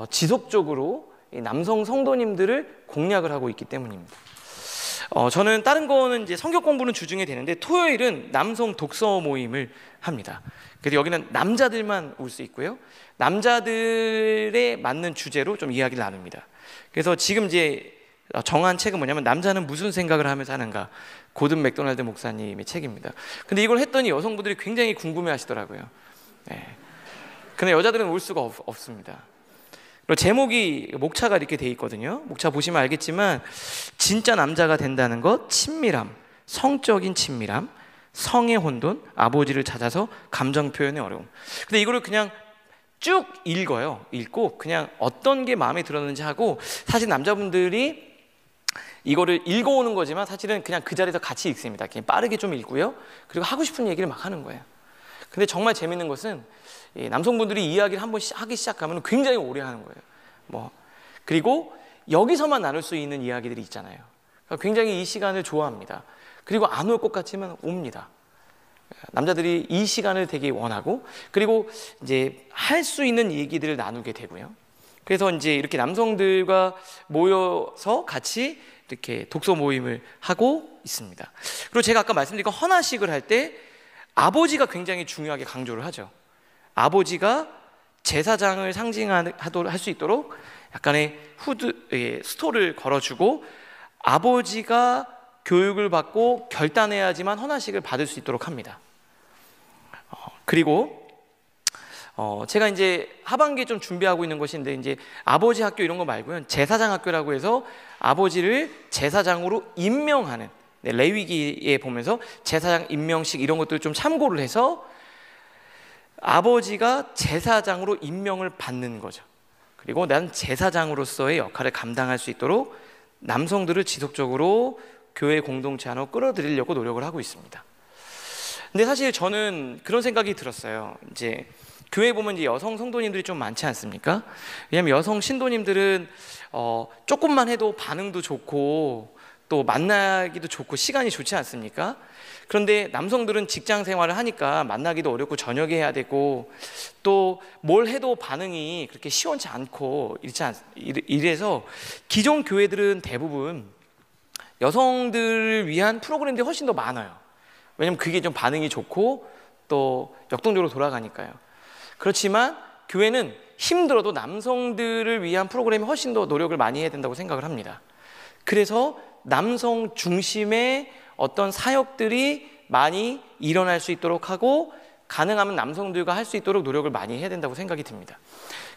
지속적으로 이 남성 성도님들을 공략을 하고 있기 때문입니다. 저는 다른 거는 이제 성경 공부는 주중에 되는데 토요일은 남성 독서 모임을 합니다. 그래서 여기는 남자들만 올 수 있고요. 남자들에 맞는 주제로 좀 이야기를 나눕니다. 그래서 지금 이제 정한 책은 뭐냐면 남자는 무슨 생각을 하면서 하는가, 고든 맥도날드 목사님의 책입니다. 근데 이걸 했더니 여성분들이 굉장히 궁금해 하시더라고요. 네. 근데 여자들은 올 수가 없습니다. 그리고 제목이 목차가 이렇게 돼 있거든요. 목차 보시면 알겠지만 진짜 남자가 된다는 것, 친밀함, 성적인 친밀함, 성의 혼돈, 아버지를 찾아서 감정 표현의 어려움. 근데 이거를 그냥 쭉 읽어요. 읽고 그냥 어떤 게 마음에 들었는지 하고, 사실 남자분들이 이거를 읽어오는 거지만 사실은 그냥 그 자리에서 같이 읽습니다. 그냥 빠르게 좀 읽고요. 그리고 하고 싶은 얘기를 막 하는 거예요. 근데 정말 재밌는 것은 남성분들이 이야기를 한번 하기 시작하면 굉장히 오래 하는 거예요. 그리고 여기서만 나눌 수 있는 이야기들이 있잖아요. 그러니까 굉장히 이 시간을 좋아합니다. 그리고 안 올 것 같지만 옵니다. 남자들이 이 시간을 되게 원하고, 그리고 이제 할 수 있는 얘기들을 나누게 되고요. 그래서 이제 이렇게 남성들과 모여서 같이 이렇게 독서 모임을 하고 있습니다. 그리고 제가 아까 말씀드린 헌화식을 할 때 아버지가 굉장히 중요하게 강조를 하죠. 아버지가 제사장을 상징하도록 할 수 있도록 약간의 스토를 걸어주고, 아버지가 교육을 받고 결단해야지만 헌화식을 받을 수 있도록 합니다. 그리고 제가 이제 하반기에 좀 준비하고 있는 것인데, 이제 아버지 학교 이런 거 말고요, 제사장 학교라고 해서 아버지를 제사장으로 임명하는, 레위기에 보면서 제사장 임명식 이런 것들을 좀 참고를 해서 아버지가 제사장으로 임명을 받는 거죠. 그리고 난 제사장으로서의 역할을 감당할 수 있도록 남성들을 지속적으로 교회 공동체 안으로 끌어들이려고 노력을 하고 있습니다. 근데 사실 저는 그런 생각이 들었어요. 이제 교회에 보면 이제 여성 성도님들이 좀 많지 않습니까? 왜냐하면 여성 신도님들은 조금만 해도 반응도 좋고 또 만나기도 좋고 시간이 좋지 않습니까? 그런데 남성들은 직장 생활을 하니까 만나기도 어렵고 저녁에 해야 되고, 또 뭘 해도 반응이 그렇게 시원치 않고 이래서 기존 교회들은 대부분 여성들을 위한 프로그램들이 훨씬 더 많아요. 왜냐면 그게 좀 반응이 좋고 또 역동적으로 돌아가니까요. 그렇지만 교회는 힘들어도 남성들을 위한 프로그램이 훨씬 더 노력을 많이 해야 된다고 생각을 합니다. 그래서 남성 중심의 어떤 사역들이 많이 일어날 수 있도록 하고, 가능하면 남성들과 할 수 있도록 노력을 많이 해야 된다고 생각이 듭니다.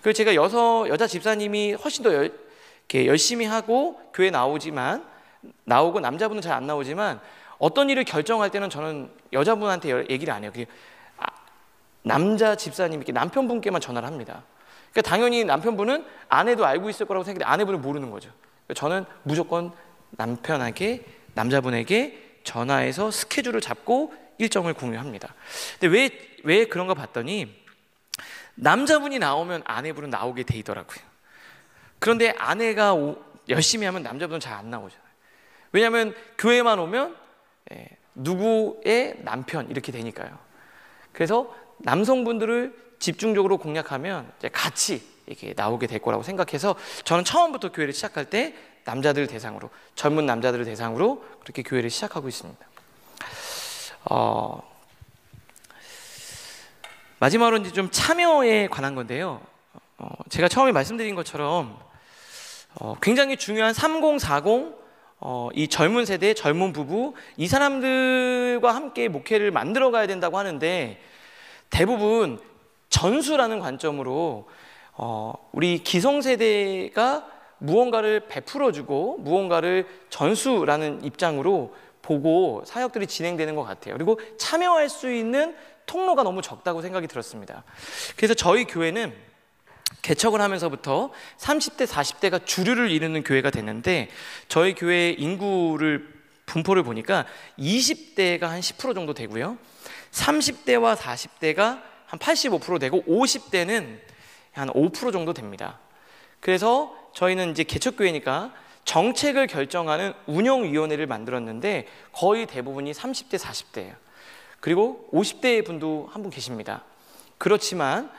그래서 제가 여자 집사님이 훨씬 더 이렇게 열심히 하고 교회 나오고 남자분은 잘 안 나오지만, 어떤 일을 결정할 때는 저는 여자분한테 얘기를 안 해요. 남자 집사님께, 남편분께만 전화를 합니다. 그러니까 당연히 남편분은 아내도 알고 있을 거라고 생각했는데 아내분은 모르는 거죠. 저는 무조건 남자분에게 전화해서 스케줄을 잡고 일정을 공유합니다. 근데 왜 그런가 봤더니 남자분이 나오면 아내분은 나오게 돼 있더라고요. 그런데 아내가 열심히 하면 남자분은 잘 안 나오잖아요. 왜냐하면 교회만 오면 누구의 남편 이렇게 되니까요. 그래서 남성분들을 집중적으로 공략하면 이제 같이 이렇게 나오게 될 거라고 생각해서 저는 처음부터 교회를 시작할 때 남자들 대상으로, 젊은 남자들을 대상으로 그렇게 교회를 시작하고 있습니다. 마지막으로 이제 좀 참여에 관한 건데요. 제가 처음에 말씀드린 것처럼 굉장히 중요한 3040 이 젊은 세대, 젊은 부부, 이 사람들과 함께 목회를 만들어 가야 된다고 하는데, 대부분 전수라는 관점으로 우리 기성세대가 무언가를 베풀어주고 무언가를 전수라는 입장으로 보고 사역들이 진행되는 것 같아요. 그리고 참여할 수 있는 통로가 너무 적다고 생각이 들었습니다. 그래서 저희 교회는 개척을 하면서부터 30대, 40대가 주류를 이루는 교회가 됐는데, 저희 교회 인구를 분포를 보니까 20대가 한 10% 정도 되고요, 30대와 40대가 한 85% 되고, 50대는 한 5% 정도 됩니다. 그래서 저희는 이제 개척교회니까 정책을 결정하는 운영위원회를 만들었는데 거의 대부분이 30대, 40대예요. 그리고 50대 분도 한 분 계십니다. 그렇지만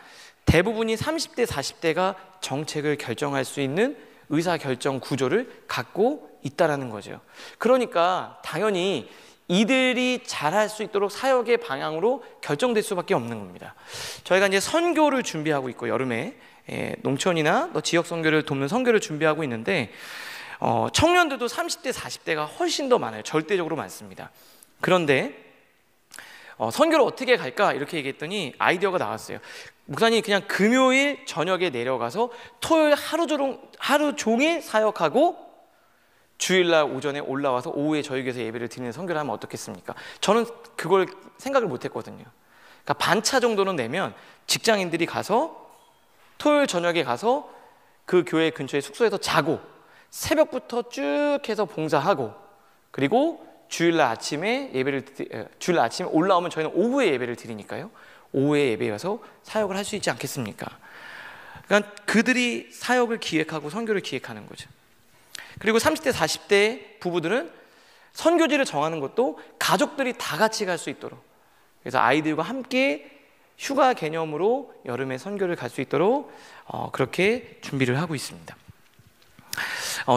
대부분이 30대, 40대가 정책을 결정할 수 있는 의사결정 구조를 갖고 있다라는 거죠. 그러니까 당연히 이들이 잘할 수 있도록 사역의 방향으로 결정될 수밖에 없는 겁니다. 저희가 이제 선교를 준비하고 있고, 여름에 농촌이나 지역 선교를 돕는 선교를 준비하고 있는데 청년들도 30대, 40대가 훨씬 더 많아요. 절대적으로 많습니다. 그런데 선교를 어떻게 갈까 이렇게 얘기했더니 아이디어가 나왔어요. 목사님, 그냥 금요일 저녁에 내려가서 토요일 하루 종일 사역하고 주일날 오전에 올라와서 오후에 저희 교회에서 예배를 드리는 선교를 하면 어떻겠습니까? 저는 그걸 생각을 못했거든요. 그러니까 반차 정도는 내면 직장인들이 가서 토요일 저녁에 가서 그 교회 근처에 숙소에서 자고 새벽부터 쭉 해서 봉사하고, 그리고 주일날 아침에 올라오면 저희는 오후에 예배를 드리니까요, 오후에 예배에 와서 사역을 할 수 있지 않겠습니까? 그러니까 그들이 사역을 기획하고 선교를 기획하는 거죠. 그리고 30대, 40대 부부들은 선교지를 정하는 것도 가족들이 다 같이 갈 수 있도록, 그래서 아이들과 함께 휴가 개념으로 여름에 선교를 갈 수 있도록 그렇게 준비를 하고 있습니다.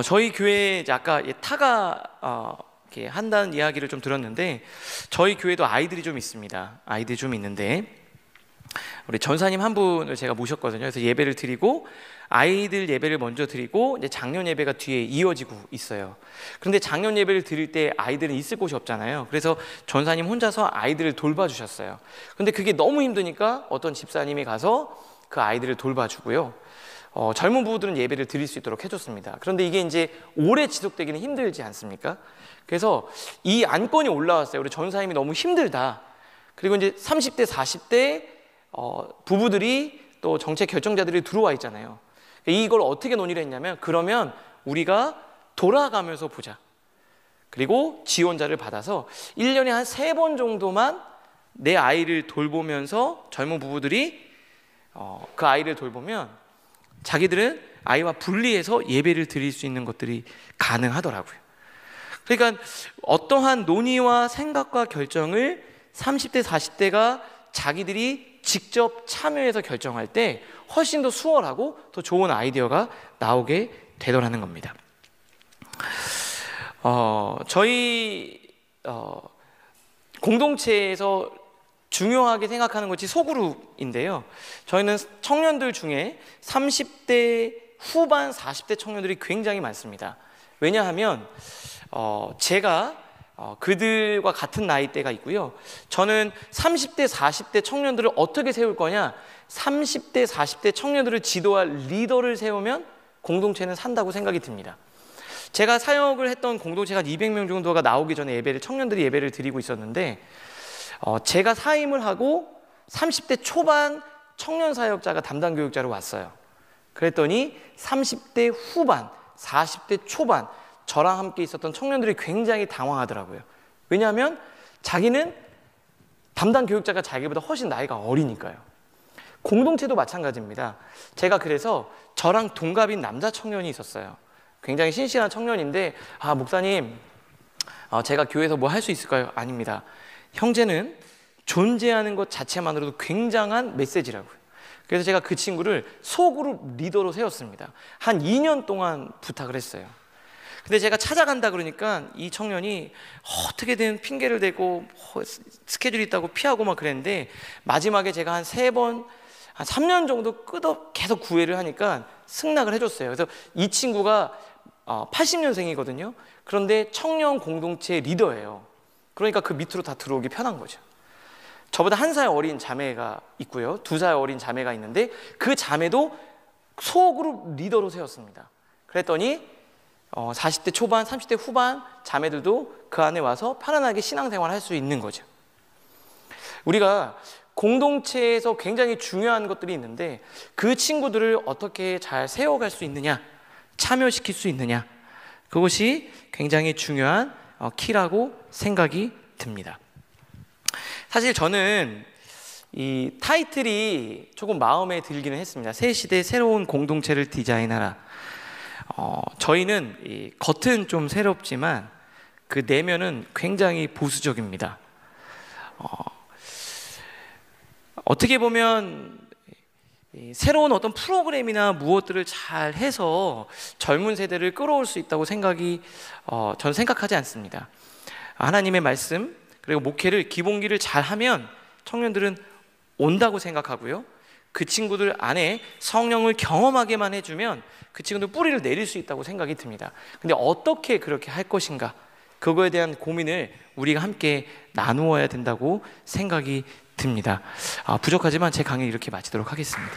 저희 교회에 아까 타가 이렇게 한다는 이야기를 좀 들었는데, 저희 교회도 아이들이 좀 있습니다. 아이들이 좀 있는데 우리 전사님 한 분을 제가 모셨거든요. 그래서 예배를 드리고, 아이들 예배를 먼저 드리고 이제 작년 예배가 뒤에 이어지고 있어요. 그런데 작년 예배를 드릴 때 아이들은 있을 곳이 없잖아요. 그래서 전사님 혼자서 아이들을 돌봐주셨어요. 근데 그게 너무 힘드니까 어떤 집사님이 가서 그 아이들을 돌봐주고요, 젊은 부부들은 예배를 드릴 수 있도록 해줬습니다. 그런데 이게 이제 오래 지속되기는 힘들지 않습니까? 그래서 이 안건이 올라왔어요. 우리 전사님이 너무 힘들다. 그리고 이제 30대, 40대 부부들이 또 정책 결정자들이 들어와 있잖아요. 이걸 어떻게 논의를 했냐면, 그러면 우리가 돌아가면서 보자. 그리고 지원자를 받아서 1년에 한 3번 정도만 내 아이를 돌보면서, 젊은 부부들이 그 아이를 돌보면 자기들은 아이와 분리해서 예배를 드릴 수 있는 것들이 가능하더라고요. 그러니까 어떠한 논의와 생각과 결정을 30대, 40대가 자기들이 직접 참여해서 결정할 때 훨씬 더 수월하고 더 좋은 아이디어가 나오게 되더라는 겁니다. 저희 공동체에서 중요하게 생각하는 것이 소그룹인데요, 저희는 청년들 중에 30대 후반, 40대 청년들이 굉장히 많습니다. 왜냐하면 제가 그들과 같은 나이대가 있고요, 저는 30대, 40대 청년들을 어떻게 세울 거냐, 30대, 40대 청년들을 지도할 리더를 세우면 공동체는 산다고 생각이 듭니다. 제가 사역을 했던 공동체가 200명 정도가 나오기 전에 청년들이 예배를 드리고 있었는데, 제가 사임을 하고 30대 초반 청년 사역자가 담당 교육자로 왔어요. 그랬더니 30대 후반, 40대 초반 저랑 함께 있었던 청년들이 굉장히 당황하더라고요. 왜냐하면 자기는 담당 교육자가 자기보다 훨씬 나이가 어리니까요. 공동체도 마찬가지입니다. 제가 그래서 저랑 동갑인 남자 청년이 있었어요. 굉장히 신실한 청년인데, 목사님, 제가 교회에서 뭐 할 수 있을까요? 아닙니다. 형제는 존재하는 것 자체만으로도 굉장한 메시지라고요. 그래서 제가 그 친구를 소그룹 리더로 세웠습니다. 한 2년 동안 부탁을 했어요. 근데 제가 찾아간다 그러니까 이 청년이 어떻게든 핑계를 대고 스케줄이 있다고 피하고 막 그랬는데, 마지막에 제가 한 3번, 한 3년 정도 계속 구애를 하니까 승낙을 해줬어요. 그래서 이 친구가 80년생이거든요. 그런데 청년 공동체 리더예요. 그러니까 그 밑으로 다 들어오기 편한 거죠. 저보다 1살 어린 자매가 있고요, 2살 어린 자매가 있는데 그 자매도 소그룹 리더로 세웠습니다. 그랬더니 40대 초반, 30대 후반 자매들도 그 안에 와서 편안하게 신앙생활을 할 수 있는 거죠. 우리가 공동체에서 굉장히 중요한 것들이 있는데 그 친구들을 어떻게 잘 세워갈 수 있느냐, 참여시킬 수 있느냐, 그것이 굉장히 중요한 키라고 생각이 듭니다. 사실 저는 이 타이틀이 조금 마음에 들기는 했습니다. 새 시대 새로운 공동체를 디자인하라. 저희는 이 겉은 좀 새롭지만 그 내면은 굉장히 보수적입니다. 어떻게 보면 새로운 어떤 프로그램이나 무엇들을 잘 해서 젊은 세대를 끌어올 수 있다고 저는 생각하지 않습니다. 하나님의 말씀 그리고 목회를 기본기를 잘 하면 청년들은 온다고 생각하고요. 그 친구들 안에 성령을 경험하게만 해주면 그 친구들 뿌리를 내릴 수 있다고 생각이 듭니다. 근데 어떻게 그렇게 할 것인가, 그거에 대한 고민을 우리가 함께 나누어야 된다고 생각이 듭니다. 부족하지만 제 강의 이렇게 마치도록 하겠습니다.